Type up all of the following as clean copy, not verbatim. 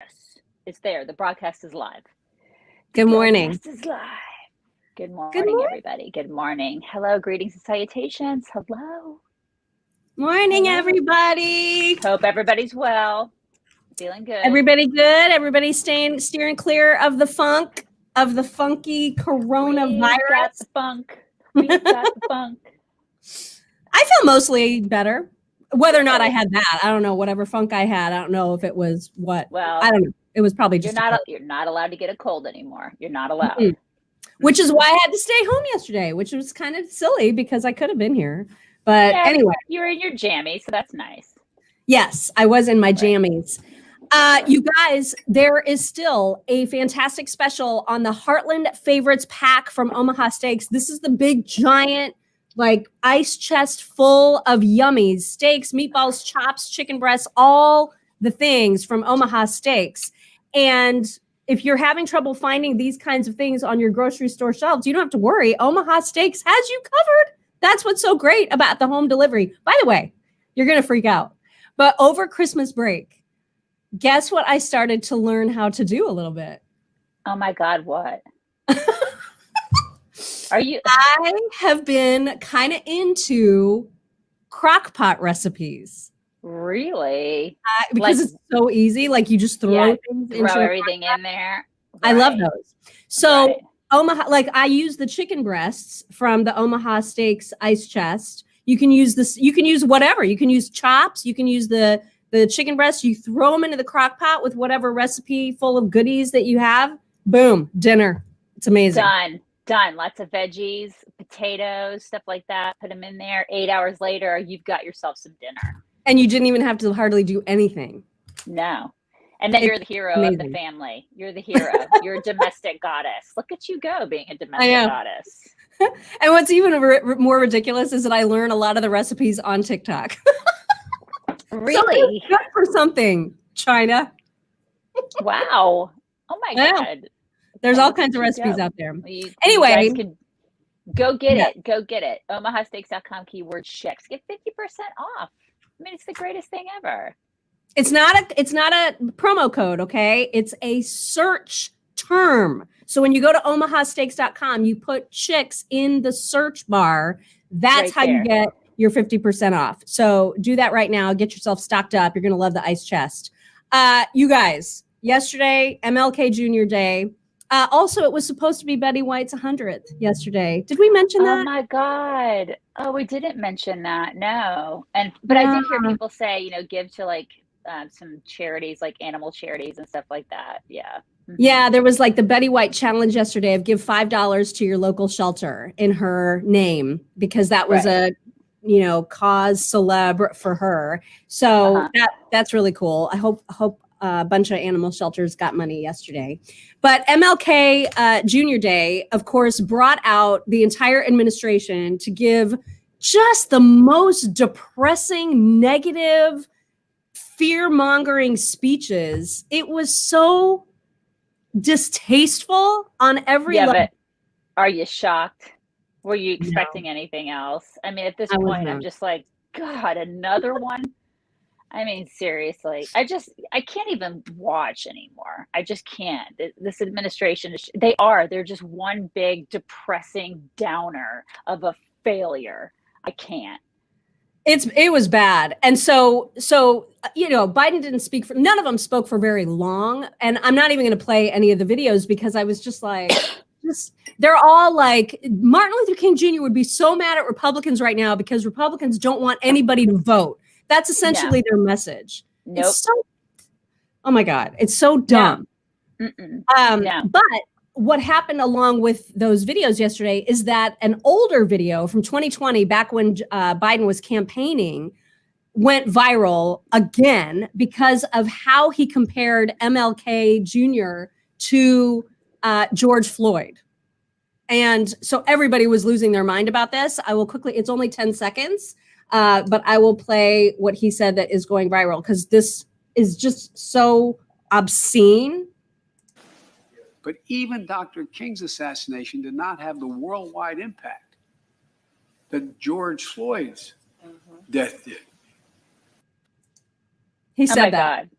Yes, it's there. The broadcast is live. Good morning. Broadcast is live. Good morning, Good morning. everybody. Good morning. Hello, greetings and salutations. Hello. Morning, Hello. everybody. Hope everybody's well. Feeling good. Everybody good? Everybody steering clear of the funk, of the funky coronavirus? We got the funk. We got the funk. I feel mostly better. Whether or not I had that, I don't know. Whatever funk I had, I don't know if it was what. Well, I don't know. It was probably just you're not allowed to get a cold anymore. You're not allowed. Mm-hmm. Which is why I had to stay home yesterday, which was kind of silly because I could have been here. But yeah, anyway. You're in your jammies, so that's nice. Yes, I was in my jammies. You guys, there is still a fantastic special on the Heartland Favorites pack from Omaha Steaks. This is the big, giant, like ice chest full of yummies, steaks, meatballs, chops, chicken breasts, all the things from Omaha Steaks. And if you're having trouble finding these kinds of things on your grocery store shelves, you don't have to worry. Omaha Steaks has you covered. That's what's so great about the home delivery. By the way, you're going to freak out. But over Christmas break, guess what I started to learn how to do a little bit? Oh my God, what? I have been kind of into crock pot recipes. Really? Because it's so easy. Like you just throw things into everything in there. Right. I love those. So Omaha, like I use the chicken breasts from the Omaha Steaks ice chest. You can use this. You can use whatever. You can use chops. You can use the chicken breasts. You throw them into the crock pot with whatever recipe full of goodies that you have. Boom, dinner. It's amazing. Done. Lots of veggies, potatoes, stuff like that. Put them in there. 8 hours later, you've got yourself some dinner. And you didn't even have to hardly do anything. No. And then you're the hero of the family. You're the hero. You're a domestic goddess. Look at you go being a domestic goddess. And what's even more ridiculous is that I learn a lot of the recipes on TikTok. Really? Good for something, China. Wow. Oh my God. There's all kinds of recipes out there. Anyway, go get it. Go get it. omahasteaks.com keyword chicks. Get 50% off. I mean, it's the greatest thing ever. It's not a promo code, okay? It's a search term. So when you go to omahasteaks.com, you put chicks in the search bar. That's how you get your 50% off. So do that right now. Get yourself stocked up. You're going to love the ice chest. You guys, yesterday, MLK Jr. Day. Also, it was supposed to be Betty White's 100th yesterday. Did we mention that? Oh my God. Oh, we didn't mention that. No. But I did hear people say, give to like some charities, like animal charities and stuff like that. Yeah. Mm-hmm. Yeah, there was like the Betty White challenge yesterday of give $5 to your local shelter in her name because that was a cause celebre for her. So that's really cool. I hope a bunch of animal shelters got money yesterday. But MLK Jr. Day, of course, brought out the entire administration to give just the most depressing, negative, fear-mongering speeches. It was so distasteful on every level. But are you shocked? Were you expecting anything else? I mean, at this point, I'm just like, God, another one? I mean, seriously, I can't even watch anymore. I just can't. This administration, they're just one big depressing downer of a failure. I can't. It was bad. And so, Biden didn't speak for, none of them spoke for very long. And I'm not even going to play any of the videos because I was just like, they're all like, Martin Luther King Jr. would be so mad at Republicans right now because Republicans don't want anybody to vote. That's essentially their message. Nope. Oh my God, it's so dumb. No. But what happened along with those videos yesterday is that an older video from 2020, back when Biden was campaigning, went viral again because of how he compared MLK Jr. to George Floyd. And so everybody was losing their mind about this. I will quickly, it's only 10 seconds. But I will play what he said that is going viral because this is just so obscene. But even Dr. King's assassination did not have the worldwide impact that George Floyd's death did. He said that. God.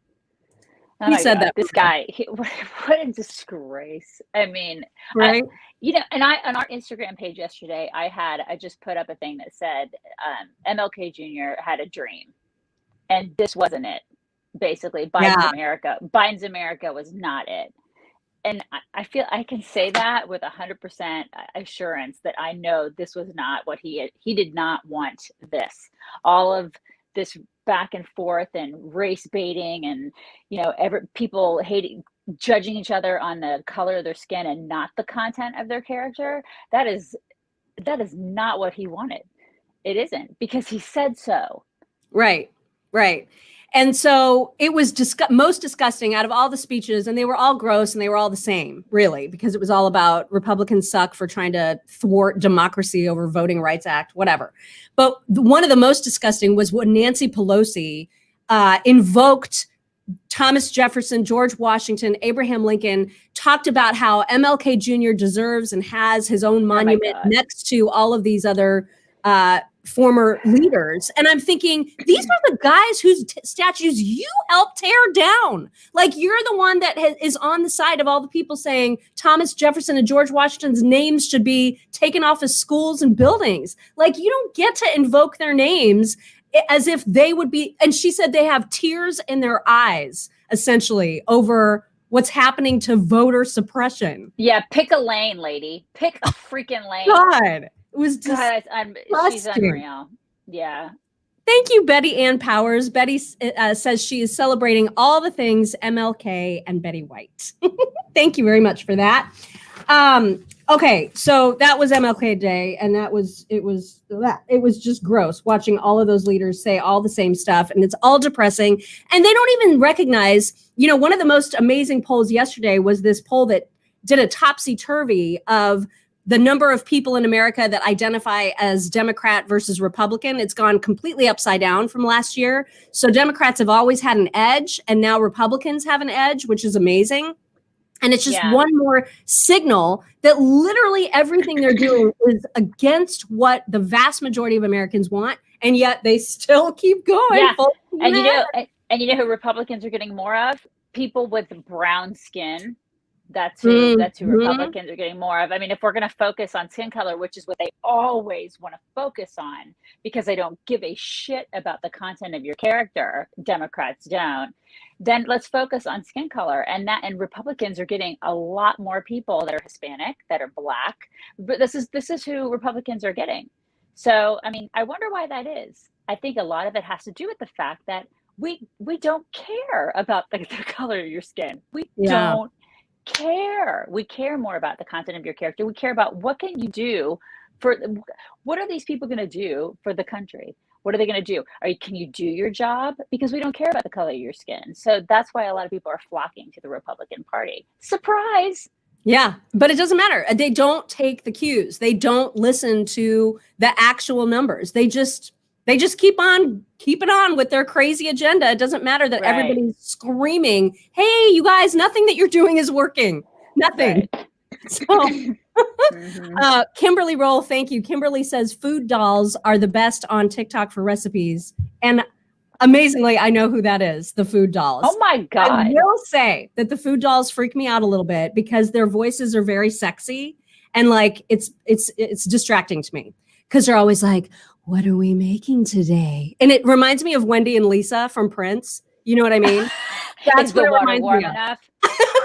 He said that. This guy, what a disgrace. I mean, right? And on our Instagram page yesterday, I just put up a thing that said MLK Jr. had a dream, and this wasn't it. Basically, Biden's America was not it. And I feel I can say that with 100% assurance that I know this was not what he did not want this. All of this back and forth and race baiting and, people hating, judging each other on the color of their skin and not the content of their character. That is not what he wanted. It isn't, because he said so. Right. And so it was most disgusting out of all the speeches, and they were all gross and they were all the same, really, because it was all about Republicans suck for trying to thwart democracy over Voting Rights Act, whatever. But one of the most disgusting was when Nancy Pelosi invoked Thomas Jefferson, George Washington, Abraham Lincoln, talked about how MLK Jr. deserves and has his own monument next to all of these other former leaders. And I'm thinking, these are the guys whose statues you helped tear down. Like, you're the one that is on the side of all the people saying Thomas Jefferson and George Washington's names should be taken off of schools and buildings. Like, you don't get to invoke their names as if they would be. And she said they have tears in their eyes, essentially, over what's happening to voter suppression. Yeah, pick a lane, lady. Pick a freaking lane. God. It was just she's unreal. Yeah. Thank you, Betty Ann Powers. Betty says she is celebrating all the things MLK and Betty White. Thank you very much for that. Okay, so that was MLK Day, and it was just gross watching all of those leaders say all the same stuff, and it's all depressing. And they don't even recognize, one of the most amazing polls yesterday was this poll that did a topsy-turvy of the number of people in America that identify as Democrat versus Republican. It's gone completely upside down from last year. So Democrats have always had an edge, and now Republicans have an edge, which is amazing. And it's just one more signal that literally everything they're doing is against what the vast majority of Americans want, and yet they still keep going. Yeah. And you know who Republicans are getting more of? People with brown skin. That's who Republicans are getting more of. I mean, if we're going to focus on skin color, which is what they always want to focus on, because they don't give a shit about the content of your character, Democrats don't, then let's focus on skin color. And Republicans are getting a lot more people that are Hispanic, that are Black. But this is who Republicans are getting. So, I mean, I wonder why that is. I think a lot of it has to do with the fact that we don't care about the color of your skin. We don't care. We care more about the content of your character. We care about what can you do what are these people going to do for the country? What are they going to do? Can you do your job? Because we don't care about the color of your skin. So that's why a lot of people are flocking to the Republican Party. Surprise. Yeah, but it doesn't matter. They don't take the cues. They don't listen to the actual numbers. They just keep on keeping on with their crazy agenda. It doesn't matter that everybody's screaming, hey, you guys, nothing that you're doing is working. Nothing. Right. So Kimberly Roll, thank you. Kimberly says food dolls are the best on TikTok for recipes. And amazingly, I know who that is, the food dolls. Oh my God. I will say that the food dolls freak me out a little bit because their voices are very sexy. And like, it's distracting to me because they're always like, what are we making today? And it reminds me of Wendy and Lisa from Prince. You know what I mean? That's what it reminds me of.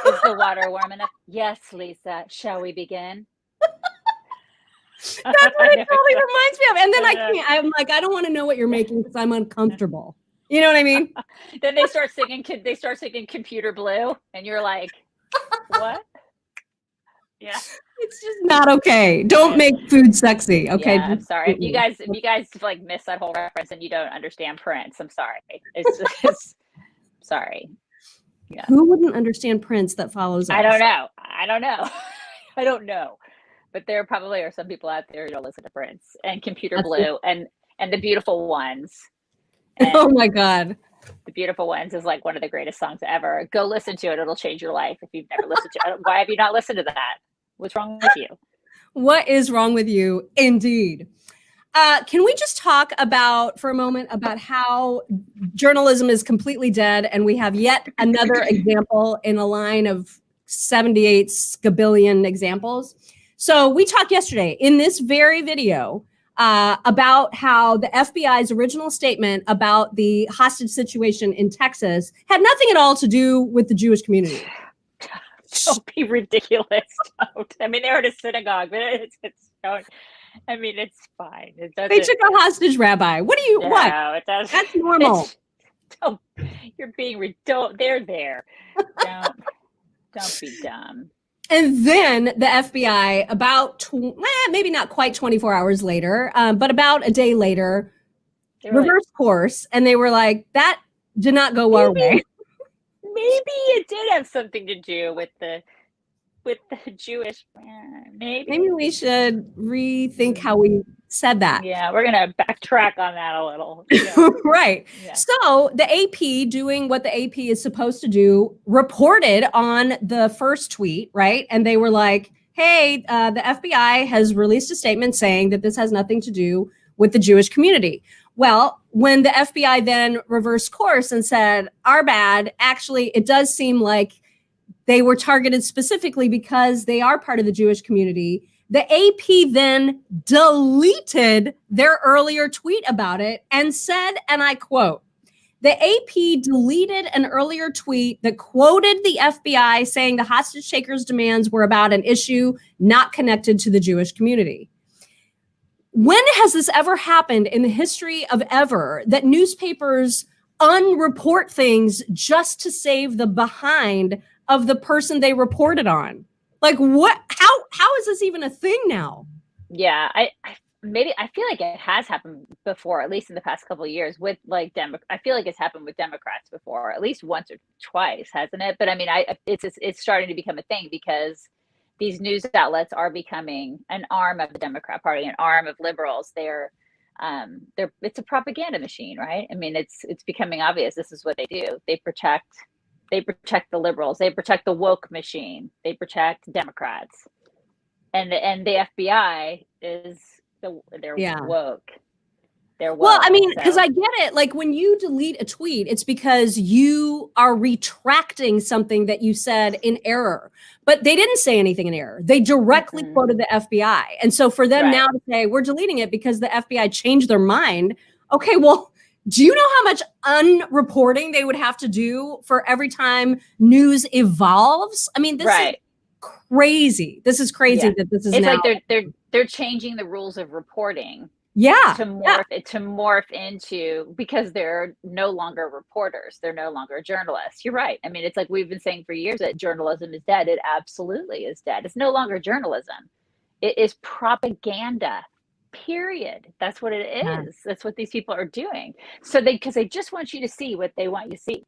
Is the water warm enough? Yes, Lisa. Shall we begin? That's what it totally reminds me of. And then I'm like, I don't want to know what you're making because I'm uncomfortable. You know what I mean? Then they start singing Computer Blue, and you're like, what? Yeah. It's just not okay. Don't make food sexy. Okay. Yeah, I'm sorry. If you guys like miss that whole reference and you don't understand Prince, I'm sorry. It's sorry. Yeah. Who wouldn't understand Prince that follows us? I don't know. I don't know. But there probably are some people out there who don't listen to Prince and Computer Blue and The Beautiful Ones. And oh my God. The Beautiful Ones is like one of the greatest songs ever. Go listen to it. It'll change your life if you've never listened to it. Why have you not listened to that? What's wrong with you? What is wrong with you? Indeed. Can we just talk about for a moment about how journalism is completely dead, and we have yet another example in a line of 78 scabillion examples? So we talked yesterday in this very video about how the FBI's original statement about the hostage situation in Texas had nothing at all to do with the Jewish community. Don't be ridiculous. Don't. I mean, they were at a synagogue, but it's don't. I mean, it's fine. It doesn't. They took a hostage rabbi. What do you? No, what? It doesn't. That's normal. Don't. You're being. Don't. They're there. Don't be dumb. And then the FBI, about maybe not quite 24 hours later, but about a day later, reversed course, and they were like, "That did not go our way." Maybe it did have something to do with the Jewish. Maybe we should rethink how we said that. Yeah, we're gonna backtrack on that a little. Right. Yeah. So the AP, doing what the AP is supposed to do, reported on the first tweet, right? And they were like, "Hey, the FBI has released a statement saying that this has nothing to do with the Jewish community." Well, when the FBI then reversed course and said, "Our bad," actually, it does seem like they were targeted specifically because they are part of the Jewish community. The AP then deleted their earlier tweet about it and said, and I quote, "The AP deleted an earlier tweet that quoted the FBI saying the hostage takers' demands were about an issue not connected to the Jewish community." When has this ever happened in the history of ever that newspapers unreport things just to save the behind of the person they reported on? Like, what? How is this even a thing now? Yeah, I feel like it has happened before, at least in the past couple of years with like I feel like it's happened with Democrats before, at least once or twice, hasn't it? But I mean, it's starting to become a thing because these news outlets are becoming an arm of the Democrat Party, an arm of liberals. It's a propaganda machine, right? I mean, it's becoming obvious. This is what they do. They protect the liberals. They protect the woke machine. They protect Democrats, and the FBI is they're woke. Well, I mean, because I get it. Like when you delete a tweet, it's because you are retracting something that you said in error. But they didn't say anything in error. They directly quoted the FBI. And so for them now to say, we're deleting it because the FBI changed their mind. Okay, well, do you know how much unreporting they would have to do for every time news evolves? I mean, this is crazy. This is crazy that this is now. It's like they're changing the rules of reporting. Yeah. To morph into, because they're no longer reporters. They're no longer journalists. You're right. I mean, it's like we've been saying for years that journalism is dead. It absolutely is dead. It's no longer journalism. It is propaganda, period. That's what it is. Yeah. That's what these people are doing. So because they just want you to see what they want you to see.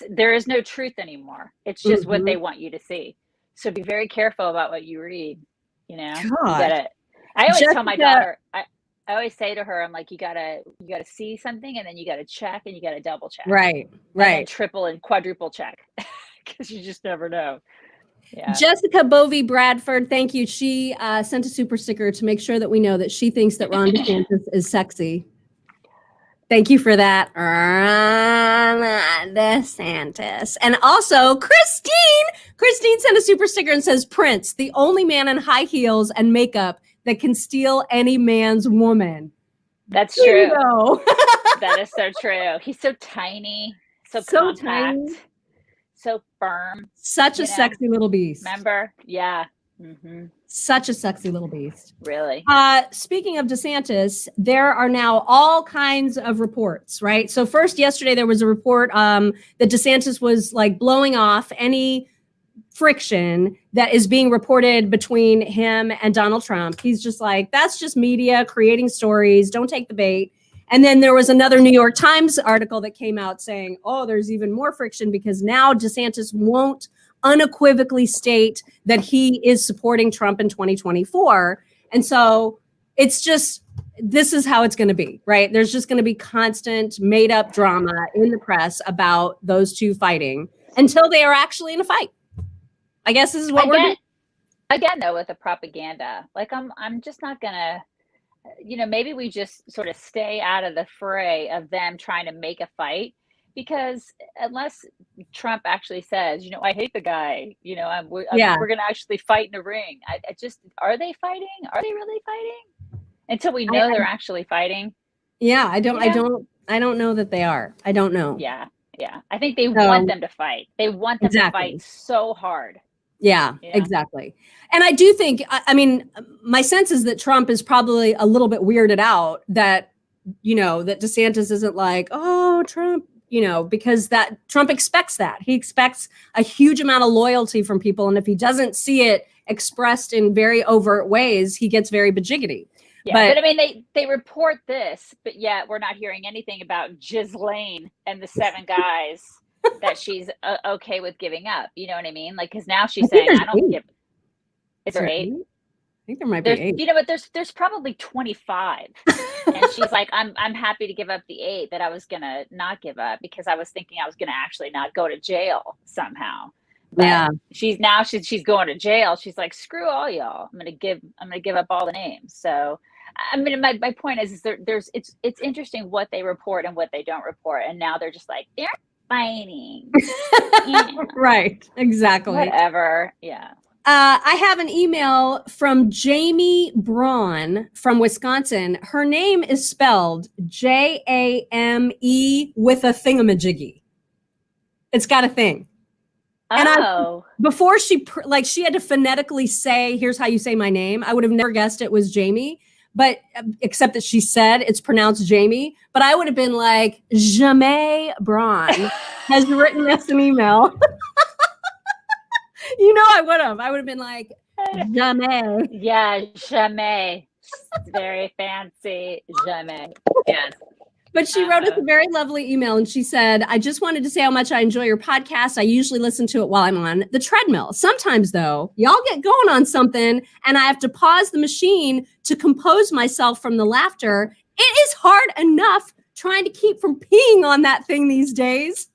There is no truth anymore. It's just what they want you to see. So be very careful about what you read. You know, you gotta, I always tell my daughter, I always say to her, I'm like, you gotta see something, and then you gotta check, and you gotta double check, right, and triple and quadruple check, because you just never know. Yeah. Jessica Bovey Bradford, thank you. She sent a super sticker to make sure that we know that she thinks that Ron DeSantis is sexy. Thank you for that, Ron DeSantis. And also, Christine sent a super sticker and says, "Prince, the only man in high heels and makeup that can steal any man's woman." That's true. That is so true. He's so tiny, so compact, tiny. So firm. Such a sexy little beast. Remember? Yeah. Such a sexy little beast. Really. Speaking of DeSantis, there are now all kinds of reports, right? So first, yesterday, there was a report that DeSantis was like blowing off any friction that is being reported between him and Donald Trump. He's just like, that's just media creating stories. Don't take the bait. And then there was another New York Times article that came out saying, oh, there's even more friction because now DeSantis won't unequivocally state that he is supporting Trump in 2024. And so it's just, this is how it's going to be, right? There's just going to be constant made up drama in the press about those two fighting until they are actually in a fight. I guess this is what we're doing. Again, though, with the propaganda, like I'm just not gonna. maybe we just sort of stay out of the fray of them trying to make a fight, because unless Trump actually says, I hate the guy, we're going to actually fight in the ring. I just, are they fighting? Are they really fighting? Until we know they're actually fighting. Yeah, I don't know that they are. I don't know. Yeah. I think they want them to fight. They want them to fight so hard. Yeah, exactly. And I do think, I mean, my sense is that Trump is probably a little bit weirded out that, that DeSantis isn't like, oh, Trump, because that Trump expects that. He expects a huge amount of loyalty from people. And if he doesn't see it expressed in very overt ways, he gets very bejiggity. Yeah, but I mean, they report this, but yet we're not hearing anything about Ghislaine and the 7 guys that she's okay with giving up. You know what I mean? Like, because now she's saying, I don't give. Is there 8? I think there might be 8. But there's probably 25. And she's like, I'm happy to give up the 8 that I was gonna not give up, because I was thinking I was gonna actually not go to jail somehow. But she's going to jail. She's like, screw all y'all. I'm gonna give up all the names. So I mean, my point is it's interesting what they report and what they don't report. And now they're just like, they're fighting. Right. Exactly. Whatever. Yeah. I have an email from Jamie Braun from Wisconsin. Her name is spelled Jame with a thingamajiggy. It's got a thing. And before she had to phonetically say, here's how you say my name, I would have never guessed it was Jamie, but except that she said it's pronounced Jamie. But I would have been like, Jamie Braun has written us an email. I would have been like, Jamie. Yeah, Jamie. Very fancy, Jamie. Yes. But she wrote us a very lovely email, and she said, I just wanted to say how much I enjoy your podcast. I usually listen to it while I'm on the treadmill. Sometimes, though, y'all get going on something, and I have to pause the machine to compose myself from the laughter. It is hard enough trying to keep from peeing on that thing these days.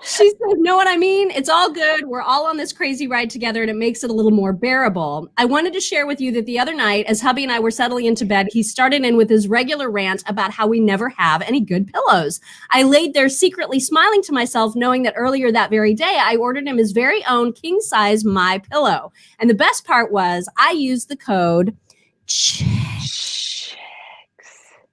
She said, know what I mean? It's all good. We're all on this crazy ride together, and it makes it a little more bearable. I wanted to share with you that the other night, as hubby and I were settling into bed, he started in with his regular rant about how we never have any good pillows. I laid there secretly smiling to myself, knowing that earlier that very day, I ordered him his very own king-size My Pillow. And the best part was I used the code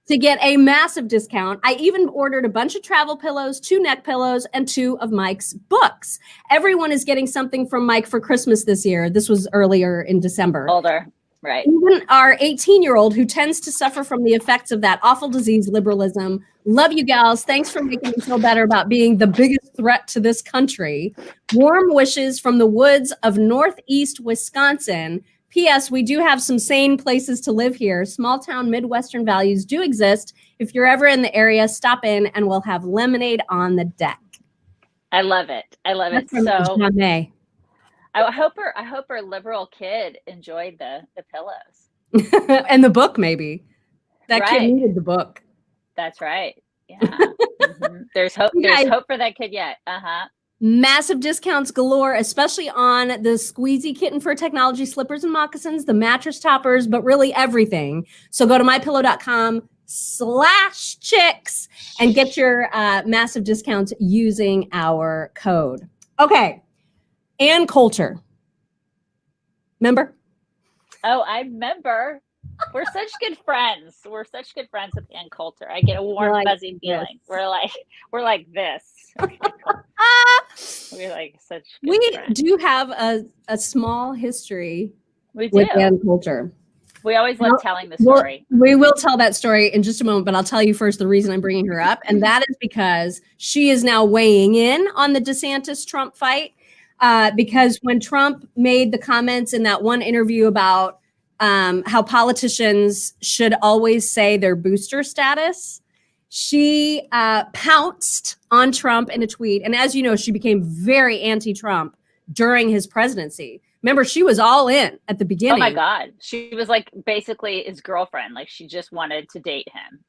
to get a massive discount. I even ordered a bunch of travel pillows, 2 neck pillows, and 2 of Mike's books. Everyone is getting something from Mike for Christmas this year. This was earlier in December. Older, right. Even our 18-year-old, who tends to suffer from the effects of that awful disease, liberalism. Love you gals. Thanks for making me feel better about being the biggest threat to this country. Warm wishes from the woods of Northeast Wisconsin. P.S. We do have some sane places to live here. Small town Midwestern values do exist. If you're ever in the area, stop in and we'll have lemonade on the deck. I love it. That's so May. I hope her liberal kid enjoyed the pillows. And the book, maybe. That kid needed the book. That's right. Yeah. Mm-hmm. There's hope. There's hope for that kid yet. Massive discounts galore, especially on the squeezy kitten for technology slippers and moccasins, the mattress toppers, but really everything. So go to mypillow.com/chicks and get your massive discounts using our code. Okay. Ann Coulter. Remember? Oh, I remember. We're such good friends. We're such good friends with Ann Coulter. I get a warm, fuzzy feeling. This. We're like this. We're like such good friends. Do have a small history with Ann Coulter. We always love telling the story. We will tell that story in just a moment, but I'll tell you first the reason I'm bringing her up. And that is because she is now weighing in on the DeSantis-Trump fight. Because when Trump made the comments in that one interview about how politicians should always say their booster status, she pounced on Trump in a tweet. And as you know, she became very anti-Trump during his presidency. Remember, she was all in at the beginning. Oh my God. She was like basically his girlfriend. Like she just wanted to date him.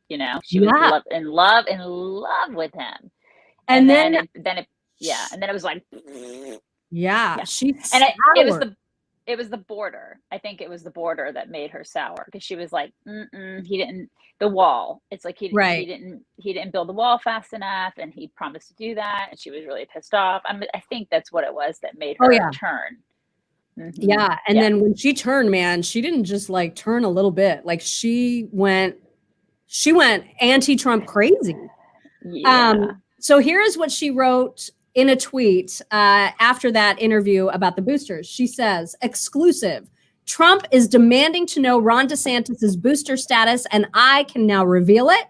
She was in love with him. And then it was like, yeah. it was it was the border. I think it was the border that made her sour, because she was like, he didn't, the wall. It's like he didn't build the wall fast enough, and he promised to do that, and she was really pissed off. I think that's what it was that made her turn. Yeah, and then when she turned, man, she didn't just like turn a little bit. Like she went anti-Trump crazy. Yeah. So here is what she wrote in a tweet after that interview about the boosters. She says, exclusive, Trump is demanding to know Ron DeSantis's booster status, and I can now reveal it.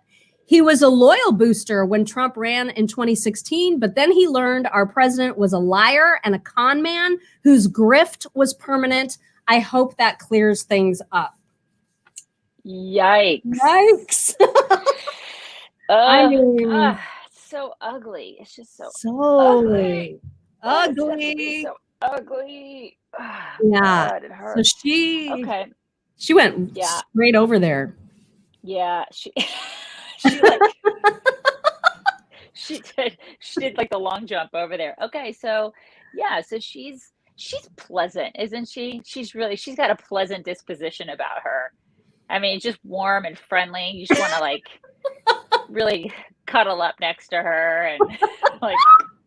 He was a loyal booster when Trump ran in 2016, but then he learned our president was a liar and a con man whose grift was permanent. I hope that clears things up. Yikes. I mean, it's so ugly. It's just so ugly. So ugly. Yeah. God, it hurts. So she went straight over there. Yeah, she like she did like the long jump over there. Okay, so so she's pleasant, isn't she? She's got a pleasant disposition about her. I mean, just warm and friendly. You just want to like really cuddle up next to her and like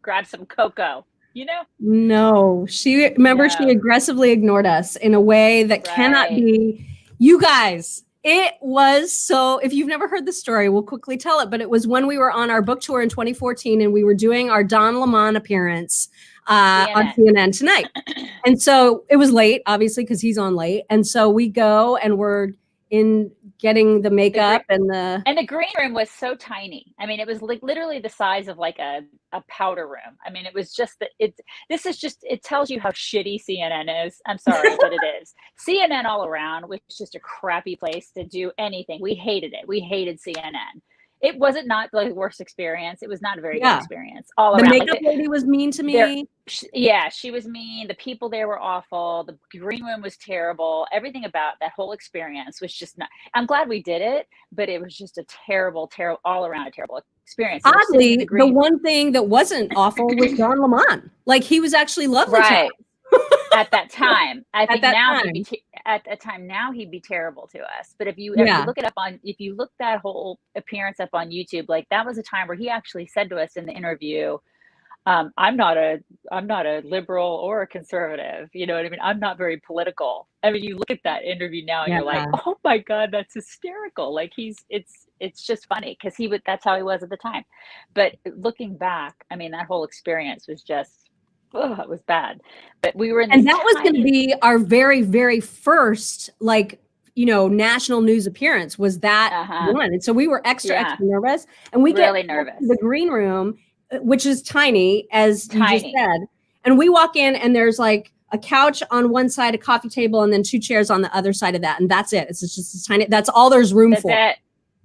grab some cocoa, you know? No, she aggressively ignored us in a way that cannot be. You guys, it was so, if you've never heard the story, we'll quickly tell it, but it was when we were on our book tour in 2014 and we were doing our Don Lemon appearance on CNN Tonight. And so it was late, obviously, because he's on late. And so we go and we're in getting the makeup and the green room was so tiny. I mean, it was like literally the size of like a powder room. I mean, it was just that it tells you how shitty CNN is. I'm sorry, but it is. CNN all around was just a crappy place to do anything. We hated it. We hated CNN. It wasn't not the worst experience. It was not a very good experience all around. The makeup lady was mean to me. She was mean. The people there were awful. The green room was terrible. Everything about that whole experience was just not. I'm glad we did it, but it was just a terrible, all around a terrible experience. Oddly, the one thing that wasn't awful was Don Lemon. Like he was actually lovely. Right. At that time, I think at that time now he'd be terrible to us. But if you look it up if you look that whole appearance up on YouTube, like that was a time where he actually said to us in the interview, I'm not a liberal or a conservative. You know what I mean? I'm not very political. I mean, you look at that interview now and you're like, oh my God, that's hysterical. Like it's just funny because that's how he was at the time. But looking back, I mean, that whole experience was just, it was bad. But we were in this, and that was going to be our very, very first, national news appearance was that one. And so we were extra nervous, and we really nervous. The green room, which is tiny, as you just said, and we walk in, and there's like a couch on one side, a coffee table, and then 2 chairs on the other side of that, and that's it. It's just a tiny. That's all there's room for. It.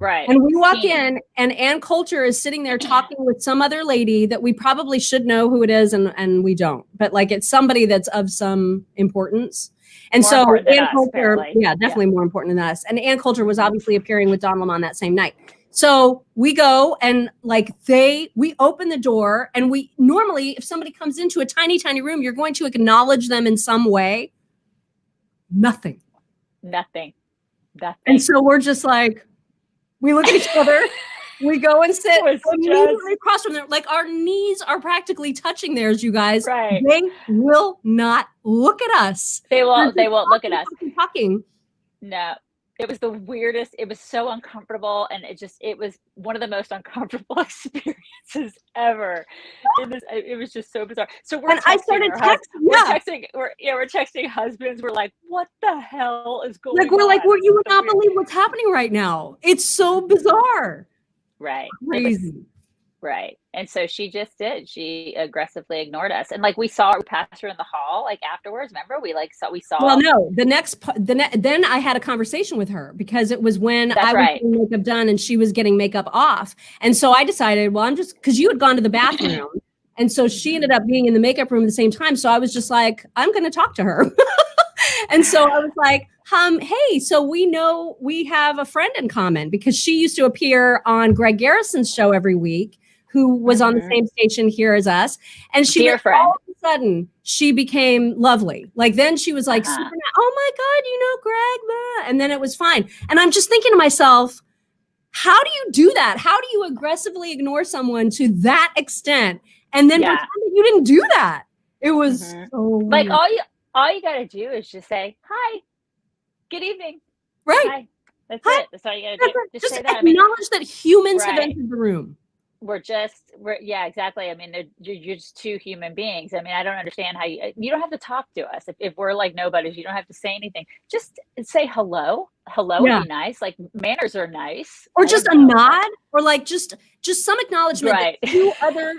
Right. And we walk in and Ann Coulter is sitting there talking with some other lady that we probably should know who it is and we don't. But like it's somebody that's of some importance. And more so Ann Coulter, definitely more important than us. And Ann Coulter was obviously appearing with Don Lemon that same night. So we go and we open the door, and we normally, if somebody comes into a tiny, tiny room, you're going to acknowledge them in some way. Nothing. And so we're just like, we look at each other, we go and sit immediately across from them. Like our knees are practically touching theirs, you guys. Right. They will not look at us. They won't look at us. Talking. No. It was the weirdest. It was so uncomfortable, and it was one of the most uncomfortable experiences ever. It was just so bizarre. So we're texting husbands. We're like, what the hell is going on? You would not believe what's happening right now. It's so bizarre. Right. Crazy. Right. And so she just did. She aggressively ignored us. And like we passed her in the hall, like afterwards. Remember, we saw. Well, no, then I had a conversation with her because it was when I was getting makeup done and she was getting makeup off. And so I decided, well, because you had gone to the bathroom. And so she ended up being in the makeup room at the same time. So I was just like, I'm going to talk to her. And so I was like, hey, so we know we have a friend in common because she used to appear on Greg Garrison's show every week, who was on the same station here as us. And she dear friend. All of a sudden she became lovely. Like then she was like, super, oh my God, Greg, blah. And then it was fine. And I'm just thinking to myself, how do you do that? How do you aggressively ignore someone to that extent and then pretend that you didn't do that? It was so like weird. all you got to do is just say, hi, good evening. Right. Hi. That's it. That's all you got to do. Just say that. Acknowledge that humans have entered the room. We're exactly. I mean, you're just two human beings. I mean, I don't understand how you don't have to talk to us. If we're like nobodies, you don't have to say anything. Just say hello. Hello would be nice. Like manners are nice. Or just a nod, or like just some acknowledgement that two other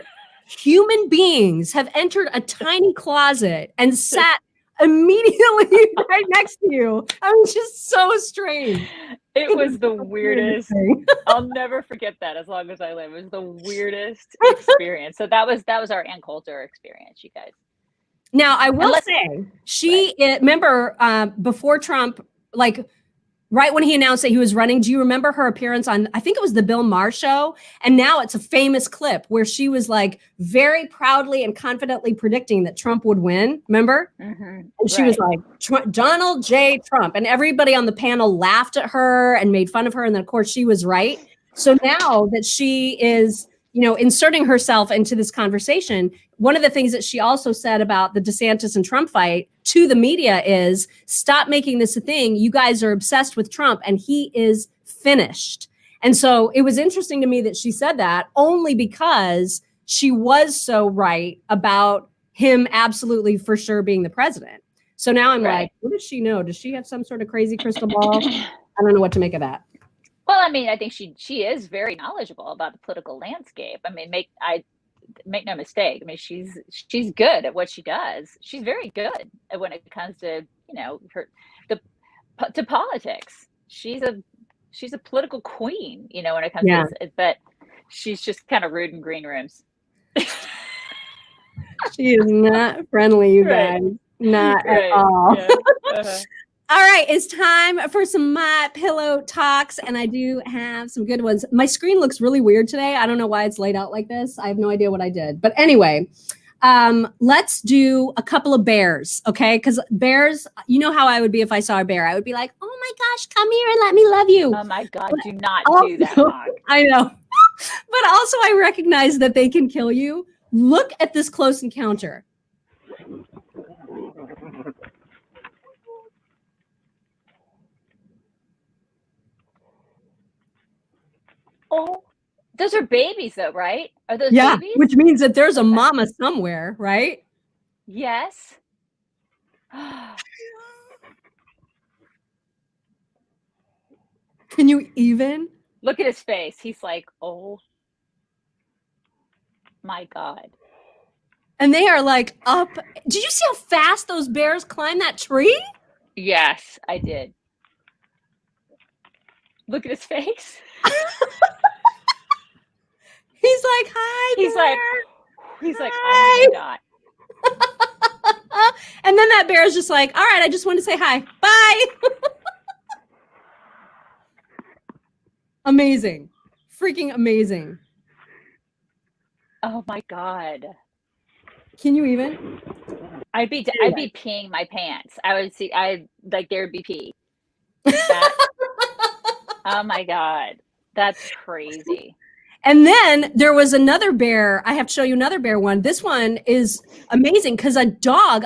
human beings have entered a tiny closet and sat immediately right next to you. I was just so strange. It was the weirdest. I'll never forget that as long as I live. It was the weirdest experience. So that was our Ann Coulter experience, you guys. Now I will say remember before Trump, like right when he announced that he was running, do you remember her appearance on, I think it was the Bill Maher show? And now it's a famous clip where she was like very proudly and confidently predicting that Trump would win. Remember? And she was like, Donald J. Trump. And everybody on the panel laughed at her and made fun of her. And then of course she was right. So now that she is, inserting herself into this conversation, one of the things that she also said about the Desantis and Trump fight to the media is, stop making this a thing. You guys are obsessed with Trump and he is finished. And so it was interesting to me that she said that only because she was so right about him absolutely for sure being the president. So now I'm like, what does she know? Does she have some sort of crazy crystal ball? I don't know what to make of that. Well, I mean, I think she is very knowledgeable about the political landscape. I mean, make no mistake. I mean, she's good at what she does. She's very good at when it comes to to politics. She's a political queen. When it comes to this, but she's just kind of rude in green rooms. She is not friendly, you guys. Not at all. Yeah. All right, it's time for some My Pillow talks, and I do have some good ones. My screen looks really weird today. I don't know why it's laid out like this. I have no idea what I did. But anyway, let's do a couple of bears, okay? Because bears, you know how I would be if I saw a bear. I would be like, oh my gosh, come here and let me love you. Oh my God, do not do that, Mark. I know. But also I recognize that they can kill you. Look at this close encounter. Oh, those are babies though, right? Are those babies? Which means that there's a mama somewhere, right? Yes. Can you even? Look at his face. He's like, oh my God. And they are like up. Did you see how fast those bears climb that tree? Yes, I did. Look at his face. He's like, hi, He's like, oh my God. And then that bear is just like, all right, I just wanted to say hi. Bye. Amazing. Freaking amazing. Oh my God. Can you even? I'd be peeing my pants. There'd be pee. Oh my God. That's crazy. And then there was another bear. I have to show you another bear one. This one is amazing because a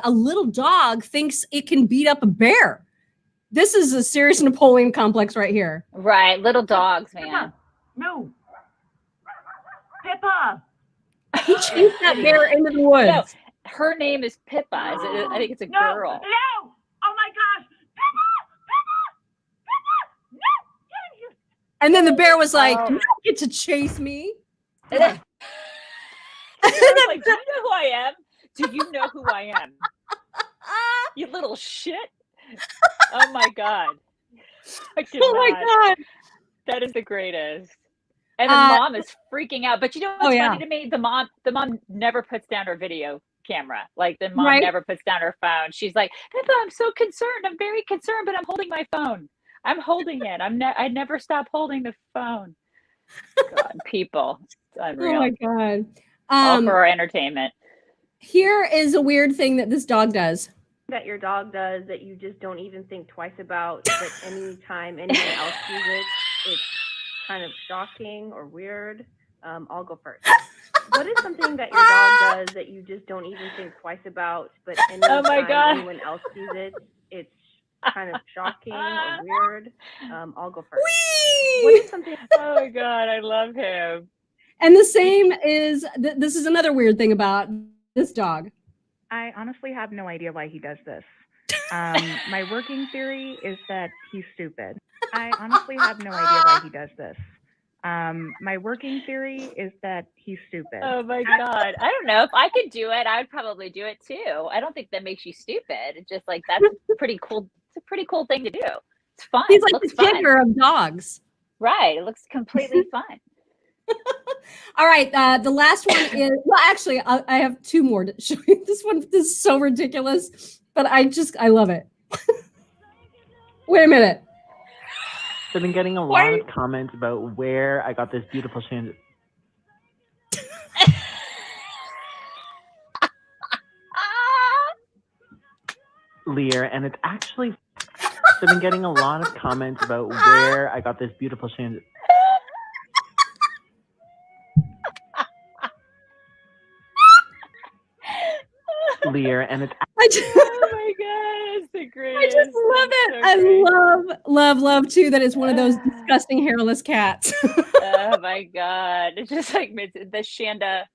little dog thinks it can beat up a bear. This is a serious Napoleon complex right here. Right. Little dogs, man. Pippa. No. Pippa. He chased that bear into the woods. No, her name is Pippa. I think it's a girl. No. Oh my gosh. And then the bear was like, you don't get to chase me. And then like, do you know who I am? Do you know who I am? You little shit. Oh my God. Oh my God. That is the greatest. And the mom is freaking out. But you know what's funny to me? The mom never puts down her video camera. Like the mom never puts down her phone. She's like, Pippa, I'm so concerned. I'm very concerned, but I'm holding my phone. I'm holding it. I never stop holding the phone. God, people. It's unreal. Oh my God. All for our entertainment. Here is a weird thing that this dog does. That your dog does that you just don't even think twice about, but anytime anyone else sees it, it's kind of shocking or weird. I'll go first. What is something that your dog does that you just don't even think twice about, but anytime anyone else sees it, it's kind of shocking or weird? I'll go first. Whee! What is something? Oh my God, I love him. And the same is, this is another weird thing about this dog. I honestly have no idea why he does this. My working theory is that he's stupid. I honestly have no idea why he does this. My working theory is that he's stupid. Oh my God. I don't know. If I could do it, I would probably do it too. I don't think that makes you stupid. It's just like, that's pretty cool. It's a pretty cool thing to do. It's fun. He's like the Tigger of dogs. Right. It looks completely fun. All right. The last one is, well, actually, I have two more to show you. This is so ridiculous, but I love it. Wait a minute. I've been getting a lot of comments about where I got this beautiful chandelier. And it's actually, I've been getting a lot of comments about where I got this beautiful chandelier. And it's oh my God, it's the greatest. I just love it. So I love too that it's one of those disgusting hairless cats. Oh my God. It's just like the chandelier.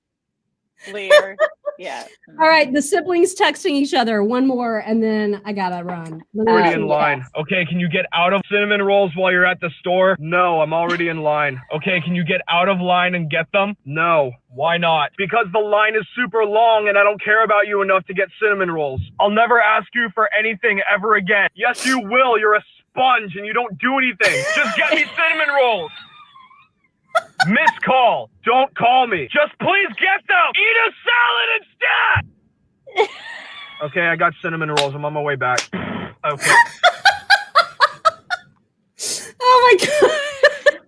Yeah. All right, the siblings texting each other. One more, and then I gotta run. Already in line. Okay, can you get out of cinnamon rolls while you're at the store? No, I'm already in line. Okay, can you get out of line and get them? No. Why not? Because the line is super long and I don't care about you enough to get cinnamon rolls. I'll never ask you for anything ever again. Yes, you will. You're a sponge and you don't do anything. Just get me cinnamon rolls. Missed call. Don't call me. Just please get them. Eat a salad instead. Okay, I got cinnamon rolls. I'm on my way back. Okay. Oh my God.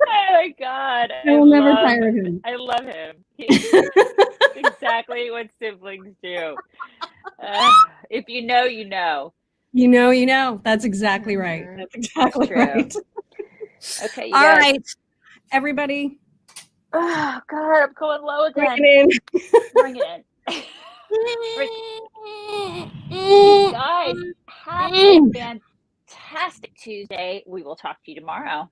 Oh my God. I will never tire of him. I love him. He's exactly what siblings do. If you know, you know. You know, you know. That's exactly right. That's exactly right. Okay. All right, everybody. Oh God, I'm going low again. Bring it in. You guys, have a fantastic Tuesday. We will talk to you tomorrow.